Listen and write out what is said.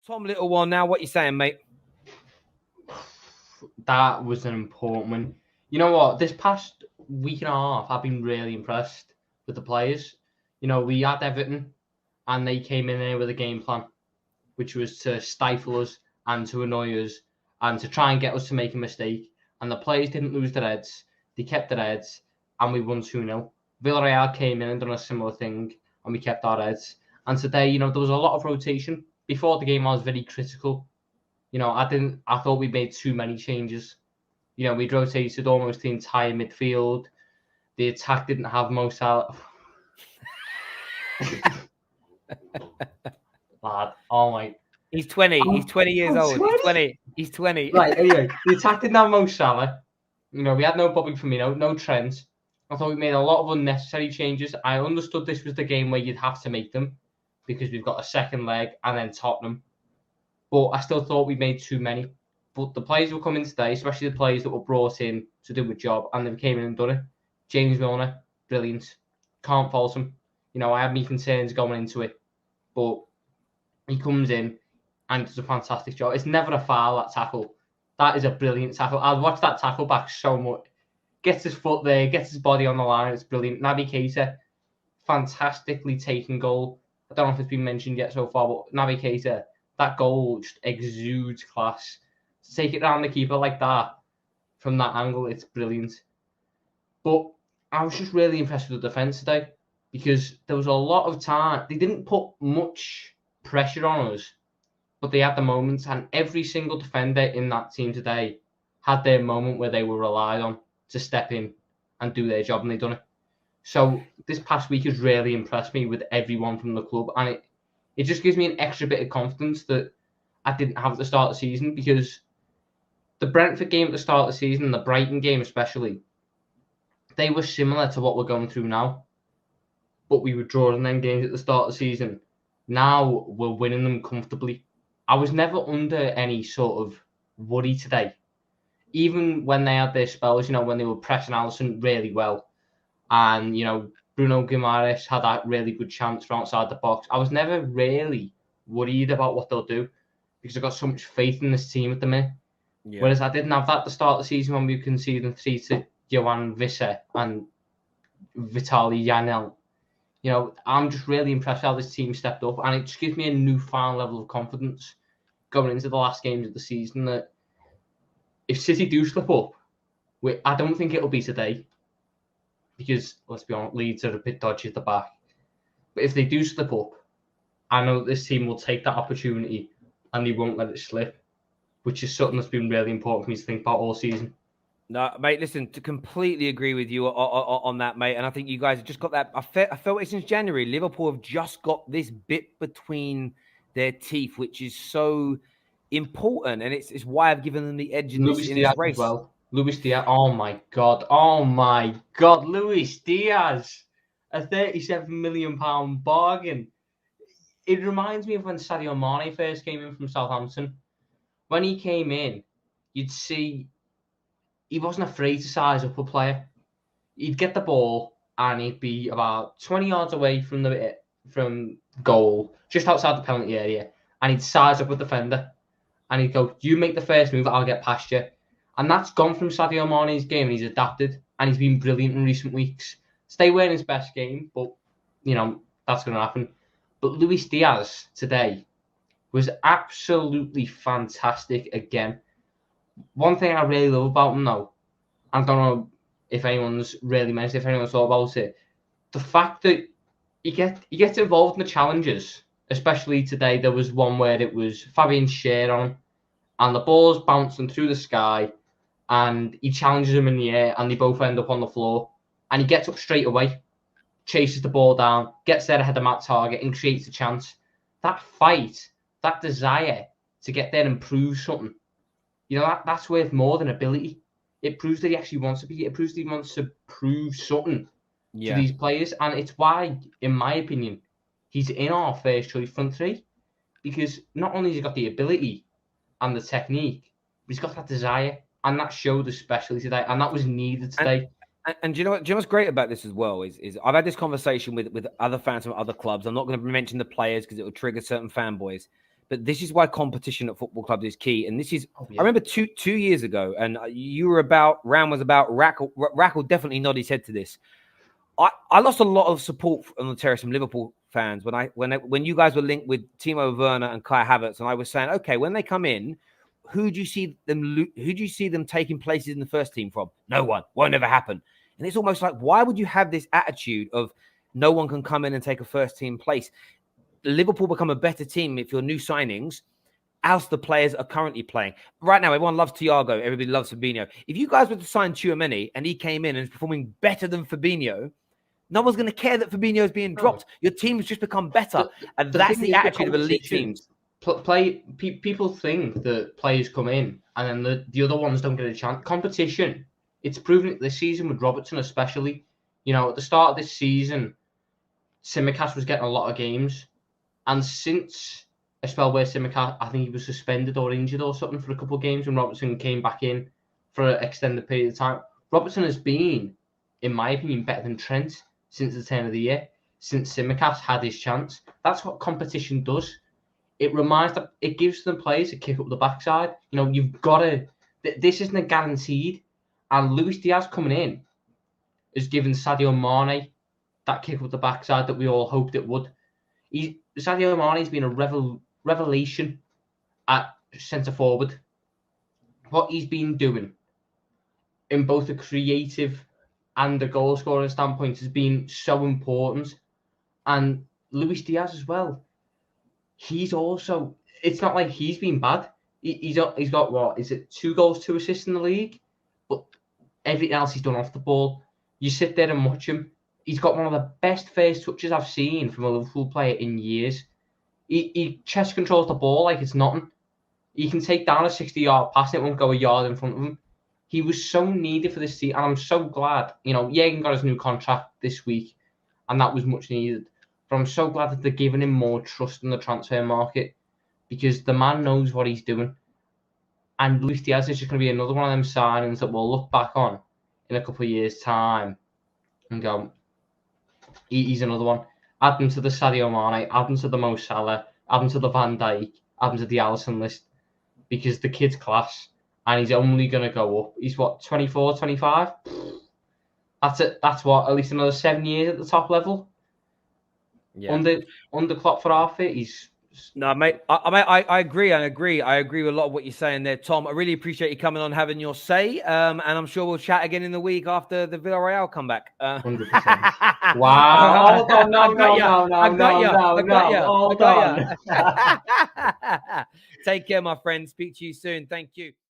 Tom Littlewell now, what you saying, mate? That was an important one. You know what? This past week and a half, I've been really impressed with the players. You know, we had Everton, and they came in there with a game plan, which was to stifle us and to annoy us and to try and get us to make a mistake. And the players didn't lose their heads. They kept their heads, and we won 2-0. Villarreal came in and done a similar thing, and we kept our heads. And today, you know, there was a lot of rotation. Before the game, I was very critical. You know, I thought we made too many changes. You know, we'd rotated almost the entire midfield. The attack didn't have Mo Salah. Lad, oh my. He's 20. He's 20 years old. 20? He's 20. He's 20. Right, anyway, the attack didn't have Mo Salah. You know, we had no Bobby Firmino, no Trent. I thought we made a lot of unnecessary changes. I understood this was the game where you'd have to make them because we've got a second leg and then Tottenham. But I still thought we made too many. But the players who were coming today, especially the players that were brought in to do a job, and they came in and done it. James Milner, brilliant. Can't fault him. You know, I had my concerns going into it. But he comes in and does a fantastic job. It's never a foul, that tackle. That is a brilliant tackle. I'll watch that tackle back so much. Gets his foot there, gets his body on the line. It's brilliant. Naby Keita, fantastically taken goal. I don't know if it's been mentioned yet so far, but Naby Keita, that goal just exudes class. To take it around the keeper like that, from that angle, it's brilliant. But I was just really impressed with the defence today because there was a lot of time. They didn't put much pressure on us, but they had the moments, and every single defender in that team today had their moment where they were relied on to step in and do their job, and they've done it. So this past week has really impressed me with everyone from the club, and it just gives me an extra bit of confidence that I didn't have at the start of the season, because the Brentford game at the start of the season, and the Brighton game especially, they were similar to what we're going through now, but we were drawing them games at the start of the season. Now we're winning them comfortably. I was never under any sort of worry today. Even when they had their spells, you know, when they were pressing Alisson really well, and, you know, Bruno Guimaraes had that really good chance from outside the box, I was never really worried about what they'll do because I've got so much faith in this team at the minute. Yeah. Whereas I didn't have that at the start of the season when we conceded 3 to Johan Visser and Vitaly Janel. You know, I'm just really impressed how this team stepped up, and it just gives me a newfound level of confidence going into the last games of the season that if City do slip up, I don't think it'll be today because, let's be honest, Leeds are a bit dodgy at the back. But if they do slip up, I know that this team will take that opportunity and they won't let it slip, which is something that's been really important for me to think about all season. No, mate, listen, to completely agree with you on that, mate. And I think you guys have just got that. I felt it since January. Liverpool have just got this bit between their teeth, which is so important. And it's why I've given them the edge in this race. As well. Luis Diaz. Oh, my God. Luis Diaz. A £37 million bargain. It reminds me of when Sadio Mane first came in from Southampton. When he came in, you'd see he wasn't afraid to size up a player. He'd get the ball and he'd be about 20 yards away from goal, just outside the penalty area, and he'd size up a defender. And he'd go, you make the first move, I'll get past you. And that's gone from Sadio Mane's game, and he's adapted, and he's been brilliant in recent weeks. They weren't his best game, but, you know, that's going to happen. But Luis Diaz today was absolutely fantastic again. One thing I really love about him, though, I don't know if anyone's really mentioned, if anyone's thought about it, the fact that he gets involved in the challenges, especially today. There was one where it was Fabian Schär on, and the ball's bouncing through the sky, and he challenges him in the air, and they both end up on the floor, and he gets up straight away, chases the ball down, gets there ahead of Matt Target, and creates a chance. That fight, that desire to get there and prove something, you know, that's worth more than ability. It proves that he actually wants to be. It proves that he wants to prove something to these players, and it's why, in my opinion, he's in our first choice front three, because not only has he got the ability and the technique, but he's got that desire, and that showed especially today, and that was needed today. And do you know what's great about this as well is I've had this conversation with other fans from other clubs. I'm not going to mention the players because it will trigger certain fanboys. But this is why competition at football clubs is key. And this is, yeah. I remember two years ago, and you were about, Ram was about, Rack will definitely nod his head to this. I lost a lot of support on the Terrace from Liverpool fans when you guys were linked with Timo Werner and Kai Havertz, and I was saying, okay, when they come in, who do you see them taking places in the first team from? No one. Won't ever happen. And it's almost like, why would you have this attitude of no one can come in and take a first team place? Liverpool become a better team if your new signings as the players are currently playing. Right now, everyone loves Thiago. Everybody loves Fabinho. If you guys were to sign Tchouaméni and he came in and is performing better than Fabinho, no one's going to care that Fabinho is being dropped. Your team's just become better. And that's the attitude of elite teams. People think that players come in and then the other ones don't get a chance. Competition. It's proven it this season with Robertson especially. At the start of this season, Tsimikas was getting a lot of games. And since a spell where Tsimikas, I think he was suspended or injured or something for a couple of games when Robertson came back in for an extended period of time, Robertson has been, in my opinion, better than Trent since the turn of the year, since Tsimikas had his chance. That's what competition does. It gives the players a kick up the backside. You've got to. This isn't a guaranteed. And Luis Diaz coming in has given Sadio Mane that kick up the backside that we all hoped it would. Sadio Mane's been a revelation at centre forward. What he's been doing in both the creative and the goal scoring standpoint has been so important. And Luis Diaz as well. He's also. It's not like he's been bad. He's got what is it? 2 goals, 2 assists in the league, but everything else he's done off the ball. You sit there and watch him. He's got one of the best first touches I've seen from a Liverpool player in years. He chest controls the ball like it's nothing. He can take down a 60-yard pass and it won't go a yard in front of him. He was so needed for this team, and I'm so glad. Jürgen got his new contract this week, and that was much needed. But I'm so glad that they're giving him more trust in the transfer market because the man knows what he's doing. And Luis Diaz is just going to be another one of them signings that we'll look back on in a couple of years' time and go, he's another one. Add them to the Sadio Mane, add them to the Mo Salah, add them to the Van Dijk, add them to the Alisson list because the kid's class and he's only going to go up. He's what, 24, 25? That's it. That's what, at least another 7 years at the top level. Yeah. Under Klopp for half it, he's. No, mate. I agree. I agree with a lot of what you're saying there, Tom. I really appreciate you coming on, having your say. And I'm sure we'll chat again in the week after the Villarreal comeback. 100%. Wow. Oh, no. Take care, my friend. Speak to you soon. Thank you.